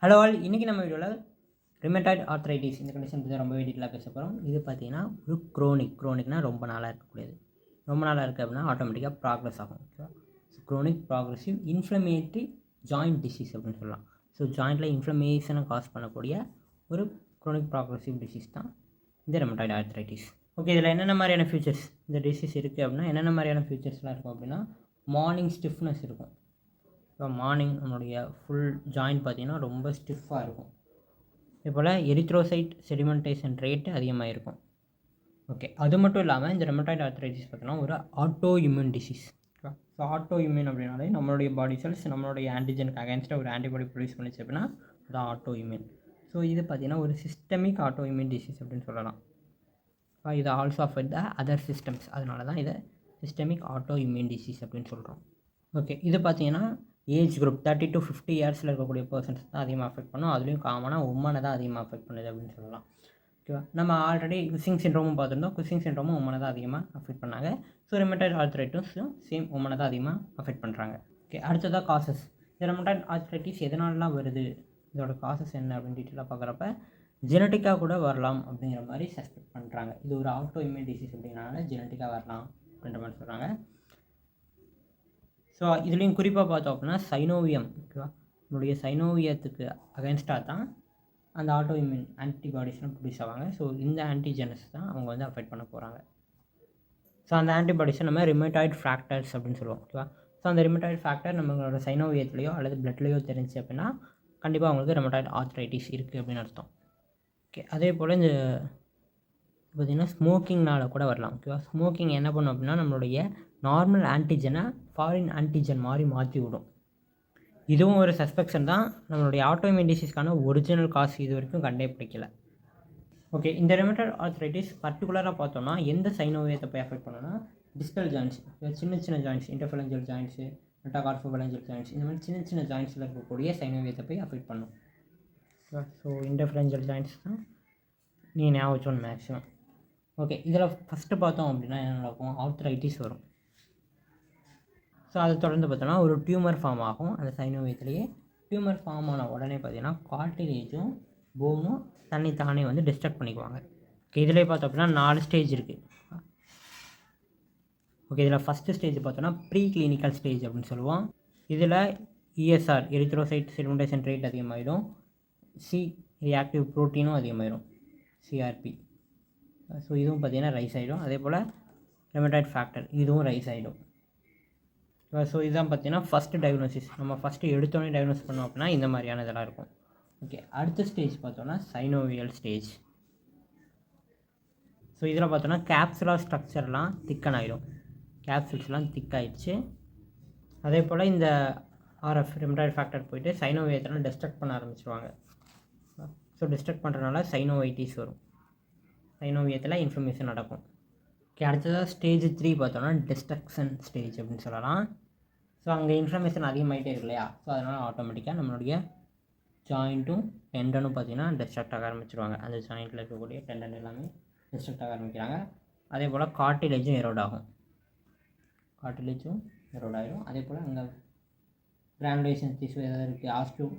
Hello all, இன்றைக்கி நம்ம வீடியோவில் ரிமேட்டாய்டு ஆர்த்ரைட்டிஸ் இந்த கண்டிஷன் பற்றி ரொம்ப டீட்டெயிலாக பேச போகிறோம். இது பார்த்தீங்கன்னா ஒரு க்ரோனிக்னால் ரொம்ப நாளாக இருக்கக்கூடியது. ரொம்ப நாளாக இருக்குது அப்படின்னா ஆட்டோமேட்டிக்காக ப்ராக்ரஸ் ஆகும். ஓகேவா? So Kronig progressive inflammatory joint disease அப்படின்னு சொல்லலாம். ஸோ ஜாயிண்டில் இன்ஃப்ளமேஷனை காஸ் பண்ணக்கூடிய ஒரு க்ரோனிக் ப்ராக்ரெசிவ் டிசீஸ் தான் இந்த ரிமேட்டாய்டு ஆர்த்ரைட்டிஸ். ஓகே, இதில் என்னென்ன மாதிரியான ஃபியூச்சர்ஸ் இந்த டிசீஸ் இருக்குது அப்படின்னா என்னென்ன மாதிரியான ஃபியூச்சர்ஸ்லாம் இருக்கும் அப்படின்னா மார்னிங் ஸ்டிஃப்னஸ் இருக்கும். இப்போ மார்னிங் நம்மளுடைய ஃபுல் ஜாயிண்ட் பார்த்திங்கன்னா ரொம்ப ஸ்டிஃபாக இருக்கும். இதே போல் எரித்ரோசைட் செடிமெண்டேஷன் ரேட்டு அதிகமாக இருக்கும். ஓகே, அது மட்டும் இல்லாமல் இந்த ரெமட்டாய்டு ஆர்த்ரைட்டிஸ் பார்த்தோன்னா ஒரு auto immune disease. Okay, so auto immune அப்படின்னாலே நம்மளுடைய பாடி செல்ஸ் நம்மளுடைய ஆன்டிஜனுக்கு அகேன்ஸ்டாக ஒரு ஆன்டிபாடி ப்ரொடியூஸ் பண்ணிச்சு அப்படின்னா அது ஆட்டோ இம்யூன். ஸோ இது பார்த்திங்கன்னா ஒரு சிஸ்டமிக் ஆட்டோ இம்யூன் டிசீஸ் அப்படின்னு சொல்லலாம். இது also affect the other systems, அதனால தான் இதை சிஸ்டமிக் ஆட்டோ இம்யூன் டிசீஸ் அப்படின்னு சொல்கிறோம். ஓகே, இது பார்த்திங்கன்னா ஏஜ் குரூப் 30 to 50 இயர்ஸில் இருக்கக்கூடிய பர்சன்ஸ் தான் அதிகமாக அஃபெக்ட் பண்ணும். அதுலேயும் காமனாக உமனை தான் அதிகமாக அஃபெக்ட் பண்ணுது அப்படின்னு சொல்லலாம். ஓகேவா? நம்ம ஆல்ரெடி குசிங் சிண்ட்ரோமும் பார்த்துருந்தோம். குசிங் சிண்ட்ரோமும் உமனை தான் அதிகமாக அஃபெக்ட் பண்ணாங்க. ஸோ ரெமட்டாய்டு ஆர்த்ரைட்டிஸும் சேம் உமனை தான் அதிகமாக அஃபெக்ட் பண்ணுறாங்க. ஓகே, அடுத்ததாக காசஸ். இந்த ரெமட்டாய்டு ஆர்த்ரைட்டிஸ் எதனாலலாம் வருது, இதோட காசஸ் என்ன அப்படின்னு டீட்டெயிலாக பார்க்குறப்ப ஜெனட்டிக்காக கூட வரலாம் அப்படிங்கிற மாதிரி சஸ்பெக்ட் பண்ணுறாங்க. இது ஒரு ஆட்டோ இம்யூன் டிசீஸ் அப்படிங்கிறனால ஜெனட்டிக்காக வரலாம் அப்படின்ற மாதிரி சொல்கிறாங்க. ஸோ இதுலேயும் குறிப்பாக பார்த்தோம் அப்படின்னா சைனோவியம். ஓகேவா? நம்மளுடைய சைனோவியத்துக்கு அகேன்ஸ்டாக தான் அந்த ஆட்டோ இம்யூன் ஆன்டிபாடிஸ்லாம் ப்ரொடியூஸ் ஆவாங்க. ஸோ இந்த ஆன்டிஜெனஸ் தான் அவங்க வந்து அஃபெக்ட் பண்ண போகிறாங்க. ஸோ அந்த ஆன்டிபாடிஸை நம்ம ரிமேட்டாய்டு ஃபேக்டர்ஸ் அப்படின்னு சொல்லுவோம். ஓகேவா? ஸோ அந்த ரிமேட்டாய்டு ஃபேக்டர் நம்மளோட சைனோவியத்துலையோ அல்லது பிளட்லேயோ தெரிஞ்சு அப்படின்னா கண்டிப்பாக அவங்களுக்கு ரெமட்டாய்டு ஆர்த்ரைட்டிஸ் இருக்குது அப்படின்னு அர்த்தம். ஓகே, அதே போல் இந்த பார்த்திங்கன்னா ஸ்மோக்கிங்னால் கூட வரலாம். ஓகேவா? ஸ்மோக்கிங் என்ன பண்ணும் அப்படின்னா நம்மளுடைய நார்மல் ஆன்டிஜனை ஃபாரின் ஆன்டிஜன் மாதிரி மாற்றி விடும். இதுவும் ஒரு சஸ்பெக்ஷன் தான். நம்மளுடைய ஆட்டோஇம்யூன் டிசீஸ்க்கான ஒரிஜினல் காஸ் இது வரைக்கும் கண்டுபிடிக்கல. ஓகே, இந்த ரெமட்டாய்டு ஆர்த்ரைட்டிஸ் பர்டிகுலராக பார்த்தோம்னா எந்த சைனோவியத்தை போய் அஃபெக்ட் பண்ணோன்னா டிஸ்டல் ஜாயின்ட்ஸ், சின்ன சின்ன ஜாயின்ட்ஸ், இன்டர்ஃபலஞ்சல் ஜாயின்ட்ஸு, மெட்டாகார்போஃபலஞ்சல் ஜாயின்ட்ஸ், இந்த மாதிரி சின்ன சின்ன ஜாயின்ட்ஸில் இருக்கக்கூடிய சைனோவியத்தை போய் அஃபெக்ட் பண்ணும். ஸோ இன்டர்ஃபலஞ்சல் ஜாயின்ட்ஸ் தான் நீங்கள் ஞாபகம் வச்சோன்னு மேக்ஸிமம். ஓகே, இதில் ஃபஸ்ட்டு பார்த்தோம் அப்படின்னா என்ன நடக்கும், ஆர்த்ரைட்டிஸ் வரும். ஸோ அதை தொடர்ந்து பார்த்தோன்னா ஒரு டியூமர் ஃபார்ம் ஆகும். அந்த சைனோவியத்துலேயே டியூமர் ஃபார்ம் ஆன உடனே பார்த்திங்கன்னா கார்டிலேஜும் போனும் தானே வந்து டிஸ்ட்ரக்ட் பண்ணிக்குவாங்க. ஓகே, இதிலே பார்த்தோம் அப்படின்னா 4 ஸ்டேஜ் இருக்குது. ஓகே, இதில் ஃபஸ்ட்டு ஸ்டேஜ் பார்த்தோன்னா ப்ரீ கிளினிக்கல் ஸ்டேஜ் அப்படின்னு சொல்லுவோம். இதில் இஎஸ்ஆர் எரித்ரோசைட் செடிமெண்டேஷன் ரேட் அதிகமாகிடும். சி ரியாக்டிவ் ப்ரோட்டீனும் அதிகமாகிடும், சிஆர்பி. ஸோ இதுவும் பார்த்திங்கன்னா ரைஸ் ஆகிடும். அதே போல் ரெமட்டாய்டு ஃபேக்டர் இதுவும் ரைஸ் ஆகிடும். ஸோ இதுதான் பார்த்திங்கன்னா ஃபஸ்ட்டு டயக்னோசிஸ். நம்ம ஃபஸ்ட்டு எடுத்தோடனே டயக்னோஸ் பண்ணோம் அப்படின்னா இந்த மாதிரியான இதெல்லாம் இருக்கும். ஓகே, அடுத்த ஸ்டேஜ் பார்த்தோன்னா சைனோவியல் ஸ்டேஜ். ஸோ இதில் பார்த்தோன்னா கேப்சுலர் ஸ்ட்ரக்சர்லாம் திக்கன் ஆகிடும். கேப்சூல்ஸ்லாம் திக்காயிடுச்சு. அதே போல் இந்த ஆர்எஃப் ரெமட்டாய்டு ஃபேக்டர் போய்ட்டு சைனோவியத்தெல்லாம் டிஸ்ட்ரக்ட் பண்ண ஆரம்பிச்சிருவாங்க. ஸோ டிஸ்ட்ரக்ட் பண்ணுறதுனால சைனோவைட்டிஸ் வரும். சைனோவியத்தில் இன்ஃப்ளமேஷன் நடக்கும். ஓகே, அடுத்ததாக ஸ்டேஜ் 3 பார்த்தோன்னா டிஸ்ட்ரக்ஷன் ஸ்டேஜ் அப்படின்னு சொல்லலாம். ஸோ அங்கே இன்ஃப்ளமேஷன் அதிகமாகிட்டே இருக்கு இல்லையா? ஸோ அதனால் ஆட்டோமேட்டிக்காக நம்மளுடைய ஜாயிண்ட்டும் டெண்டனும் பார்த்திங்கன்னா டிஸ்ட்ரக்ட் ஆக ஆரம்பிச்சிருவாங்க. அந்த ஜாயிண்ட்டில் இருக்கக்கூடிய டெண்டன் எல்லாமே டிஸ்ட்ரக்ட் ஆக ஆரம்பிக்கிறாங்க. அதே போல் கார்டிலேஜும் எரோட் ஆகும். கார்டிலேஜும் எரோட் ஆகிடும். அதே போல் அங்கே கிரானுலேஷன் டிஷ்யூ எதாவது இருக்குது,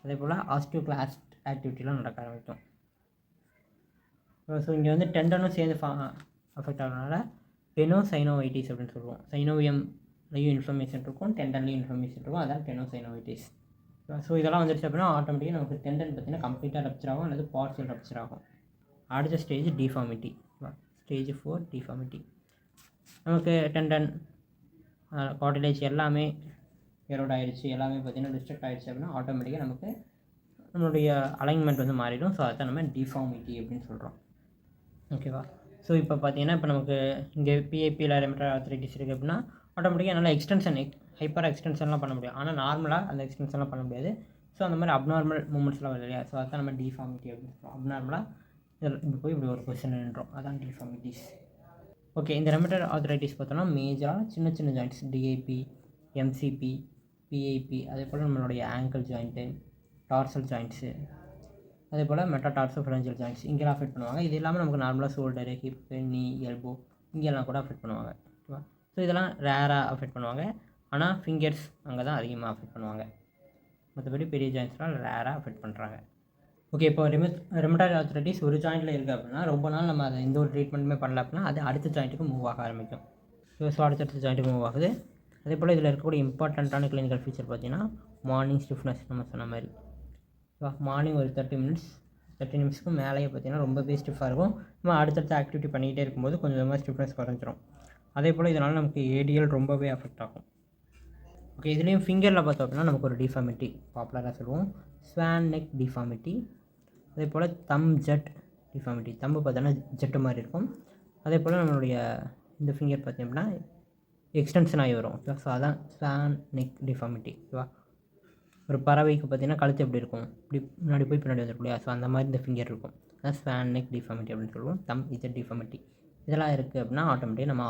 அதே போல் ஆஸ்டியோகிளாஸ்ட் ஆக்டிவிட்டிலாம் நடக்க ஆரம்பிக்கும். ஸோ இங்கே வந்து டெண்டனும் சேர்ந்து அஃபெக்ட் ஆகிறதுனால டெனோசைனோவைட்டிஸ் அப்படின்னு சொல்லுவோம். சைனோவியம்லேயும் இன்ஃப்ளமேஷன் இருக்கும், டெண்டன்லேயும் இன்ஃப்ளமேஷன் இருக்கும், அதான் டெனோசைனோவைட்டிஸ். ஸோ இதெல்லாம் வந்துருச்சு அப்படின்னா ஆட்டோமேட்டிக்காக நமக்கு டெண்டன் பார்த்திங்கன்னா கம்ப்ளீட்டாக ரப்ச்சர் ஆகும் அல்லது பார்ஷியல் ரப்ச்சர் ஆகும். அடுத்த ஸ்டேஜ் டிஃபார்மிட்டி. Stage 4 deformity. நமக்கு டெண்டன் கார்டிலேஜ் எல்லாமே எரோட் ஆகிடுச்சு, எல்லாமே பார்த்திங்கன்னா டிஸ்ட்ரக்ட் ஆகிடுச்சு அப்படின்னா ஆட்டோமேட்டிக்காக நமக்கு நம்மளுடைய அலைன்மெண்ட் வந்து மாறிடும். ஸோ அதை நம்ம டிஃபார்மிட்டி அப்படின்னு சொல்கிறோம். ஓகேவா? ஸோ இப்போ பார்த்திங்கன்னா இப்போ நமக்கு இங்கே பிஐபியில் ரெமட்டாய்டு ஆர்த்ரைட்டிஸ் இருக்குது அப்படின்னா ஆட்டோமேட்டிக்காக நல்லா எக்ஸ்டென்ஷன் ஹைப்பர் எக்ஸ்டென்ஷன்லாம் பண்ண முடியும். ஆனால் நார்மலாக அந்த எக்ஸ்டென்ஷன்லாம் பண்ண முடியாது. ஸோ அந்த மாதிரி அப்நார்மல் மூமெண்ட்ஸ்லாம் வருது இல்லையா? ஸோ அதுதான் நம்ம டிஃபார்மிட்டி அப்படின்னு சொல்கிறோம். அப்நார்மலாக இதில் இப்படி போய் இப்படி ஒரு பொசிஷன் நின்றோம், அதான் டிஃபார்மிட்டிஸ். ஓகே, இந்த ரெமட்டாய்டு ஆர்த்ரைட்டிஸ் பார்த்தோன்னா மேஜராக சின்ன சின்ன ஜாயின்ட்ஸ் டிஐபி, எம்சிபி, பிஐபி, அதே போல் நம்மளுடைய ஆங்கிள் ஜாயிண்ட்டு, டார்சல் ஜாயின்ட்ஸு, அதே போல் மெட்டாடார்சோஃபலஞ்சல் ஜாயின்ட்ஸ் இங்கெல்லாம் அஃபெக்ட் பண்ணுவாங்க. இது இல்லாமல் நமக்கு நார்மலாக ஷோல்டரு, ஹிப்பு, நீ, எல்போ இங்கெல்லாம் கூட அஃபெக்ட் பண்ணுவாங்க. ஓகேவா? ஸோ இதெல்லாம் ரேராக அஃபெக்ட் பண்ணுவாங்க. ஆனால் ஃபிங்கர்ஸ் அங்கே தான் அதிகமாக அஃபெக்ட் பண்ணுவாங்க. மற்றபடி பெரிய ஜாயின்ஸ்லாம் ரேராக அஃபெக்ட் பண்ணுறாங்க. ஓகே, இப்போ ரெமட்டாய்டு ஆர்த்ரைட்டிஸ் ஒரு ஜாயிண்ட்டில் இருக்குது அப்படின்னா ரொம்ப நாள் நம்ம அதை எந்த ஒரு ட்ரீட்மெண்ட்டுமே பண்ணல அப்படின்னா அது அடுத்த ஜாயிண்ட்டுக்கு மூவ் ஆக ஆரம்பிக்கும். ஸோ அடுத்தடுத்த ஜாயிண்ட்டுக்கு மூவ் ஆகுது. அதே போல் இதில் இருக்கக்கூடிய இம்பார்ட்டண்ட்டான கிளினிக்கல் ஃபீச்சர் பார்த்தீங்கன்னா மார்னிங் ஸ்டிஃப்னஸ். நம்ம சொன்ன மாதிரி மார்னிங் ஒரு 30 நிமிஷத்துக்கு மேலேயே பார்த்தீங்கன்னா ரொம்பவே ஸ்டிஃபாக இருக்கும். நம்ம அடுத்தடுத்த ஆக்டிவிட்டி பண்ணிக்கிட்டே இருக்கும்போது கொஞ்சமாக ஸ்டிஃப்னஸ் குறைஞ்சிரும். அதே போல் இதனால் நமக்கு ஏடிஎல் ரொம்பவே அஃபெக்ட் ஆகும். ஓகே, இதுலேயும் ஃபிங்கரில் பார்த்தோம் அப்படின்னா நமக்கு ஒரு டிஃபார்மிட்டி பாப்புலராக சொல்லுவோம், ஸ்வான் நெக் டிஃபார்மிட்டி. அதே போல் தம் ஜெட் டிஃபார்மிட்டி. தம்பு பார்த்தோன்னா ஜெட்டு மாதிரி இருக்கும். அதே போல் நம்மளுடைய இந்த ஃபிங்கர் பார்த்தீங்கன்னா எக்ஸ்டென்ஷன் ஆகி வரும். ஸோ அதான் ஸ்வான் நெக் டிஃபார்மிட்டி. ஓகேவா, ஒரு பறவைக்கு பார்த்தீங்கன்னா கழுத்து எப்படி இருக்கும், இப்படி முன்னாடி போய் பின்னாடி வந்துருக்கும் இல்லையா, ஸோ அந்த மாதிரி இந்த ஃபிங்கர் இருக்கும். அதான் ஸ்வான் நெக் டிஃபார்மிட்டி அப்படின்னு சொல்லுவோம். தம் இஜெட் டிஃபார்மிட்டி. இதெல்லாம் இருக்குது அப்படின்னா ஆட்டோமேட்டிக்காக நம்ம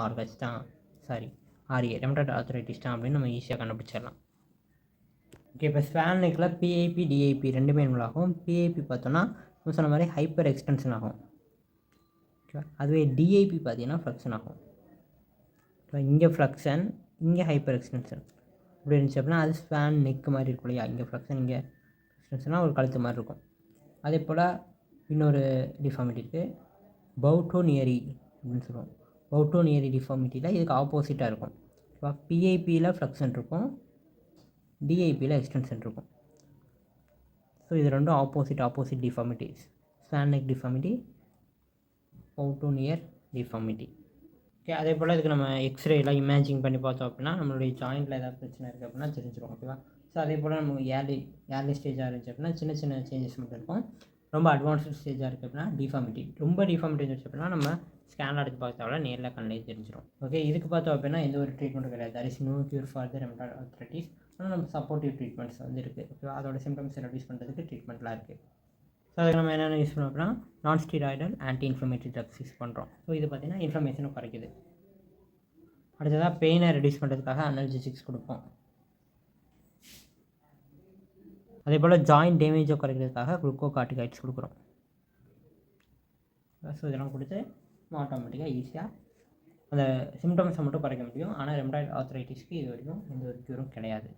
ஆர்ஏ ரெமட்டாய்டு ஆர்த்ரைட்டிஸ் தான் அப்படின்னு நம்ம ஈஸியாக கண்டுபிடிச்சிடலாம். ஓகே, இப்போ ஸ்வான் நெக்கில் பிஐபி டிஐபி ரெண்டுமே இன்வால்வ் ஆகும். பிஐபி பார்த்தோன்னா நம்ம சொன்ன மாதிரி ஹைப்பர் எக்ஸ்டென்ஷன் ஆகும். ஓகேவா, அதுவே டிஐபி பார்த்தீங்கன்னா ஃப்ளக்ஷன் ஆகும். இங்கே ஃப்ளக்ஷன், இங்கே ஹைப்பர் எக்ஸ்டென்ஷன் இப்படி இருந்துச்சு அப்படின்னா அது ஸ்வான் நெக் மாதிரி இருக்கும் இல்லையா. இங்கே ஃப்ளக்ஷன், இங்கே எக்ஸ்டென்ஷனாக ஒரு கழுத்து மாதிரி இருக்கும். அதே போல் இன்னொரு டிஃபார்மிட்டி இருக்குது, பவுட்டோனியரி அப்படின்னு சொல்லுவோம். பவுட்டோனியரி டிஃபார்மிட்டியில் இதுக்கு ஆப்போசிட்டாக இருக்கும். இப்போ பிஐபியில் ஃப்ளக்ஷன் இருக்கும், டிஐபியில் எக்ஸ்டென்ஷன் இருக்கும். ஸோ இது ரெண்டும் opposite deformities. Swan neck deformity, boutonniere deformity. Okay, அதே போல் இதுக்கு நம்ம எக்ஸ்ரேலாம் இமேஜிங் பண்ணி பார்த்தோம் அப்படின்னா நம்மளுடைய ஜாயிண்ட்டில் ஏதாவது பிரச்சனை இருக்குது அப்படின்னா தெரிஞ்சிடும். ஓகேவா, ஸோ அதே போல் நமக்கு ஏர்லி ஸ்டேஜாக இருந்துச்சு அப்படின்னா சின்ன சேஞ்சஸ் மட்டும் இருக்கும். ரொம்ப அட்வான்ஸ்டு ஸ்டேஜாக இருக்குது அப்படின்னா டிஃபார்மிட்டி, ரொம்ப டிஃபார்மிட்டி இருந்துச்சு அப்படின்னா நம்ம ஸ்கேன் எடுத்து பார்த்தால நேரில் கண்ணிலே தெரிஞ்சிடும். ஓகே, இதுக்கு பார்த்தோம் அப்படின்னா எந்த ஒரு ட்ரீட்மெண்ட்டும் கிடையாது. That is no cure for the rheumatoid arthritis. ஆனால் நம்ம சப்போர்ட்டிவ் ட்ரீட்மெண்ட்ஸ் வந்து இருக்குது. ஓகேவா, அதோட சிம்டம்ஸை ரெடியூஸ் பண்ணுறதுக்கு ட்ரீட்மெண்ட்லாம் இருக்குது. ஸோ அதுக்கு நம்ம என்னென்ன யூஸ் பண்ணோம் அப்படின்னா non steroidal anti inflammatory drugs use பண்ணுறோம். ஸோ இது பார்த்திங்கன்னா இன்ஃப்ளமேஷனும் குறைக்குது. அடுத்ததாக பெயினை ரெடியூஸ் பண்ணுறதுக்காக அனல்ஜெசிக்ஸ் கொடுப்போம். அதே போல் ஜாயிண்ட் டேமேஜை குறைக்கிறதுக்காக குளுக்கோகார்டிகாய்ட்ஸ் கொடுக்குறோம். ஸோ இதெல்லாம் கொடுத்து ஆட்டோமேட்டிக்காக ஈஸியாக அந்த சிம்டம்ஸை மட்டும் குறைக்க முடியும். ஆனால் ரெமட்டாய்டு ஆர்த்ரைட்டிஸ்க்கு இது வரைக்கும் எந்த ஒரு க்யூரும் கிடையாது.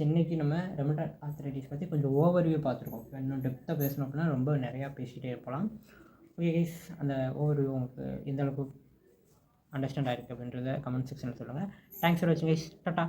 இன்றைக்கி நம்ம ரெமட்டாய்டு ஆர்த்ரைட்டிஸ் பற்றி கொஞ்சம் ஓவர்வியூ பார்த்துருக்கோம். இன்னும் டெப்த்தாக பேசணும் அப்படின்னா ரொம்ப நிறையா பேசிகிட்டே இருக்கலாம். ஓகே கைஸ், அந்த ஓவர்வியூ உங்களுக்கு எந்த அளவுக்கு அண்டர்ஸ்டாண்ட் ஆகிருக்கு அப்படின்றத கமெண்ட் செக்ஷனில் சொல்லுங்கள். தேங்க்ஸ் ஃபார் வாட்சிங் கைஸ். டாடா.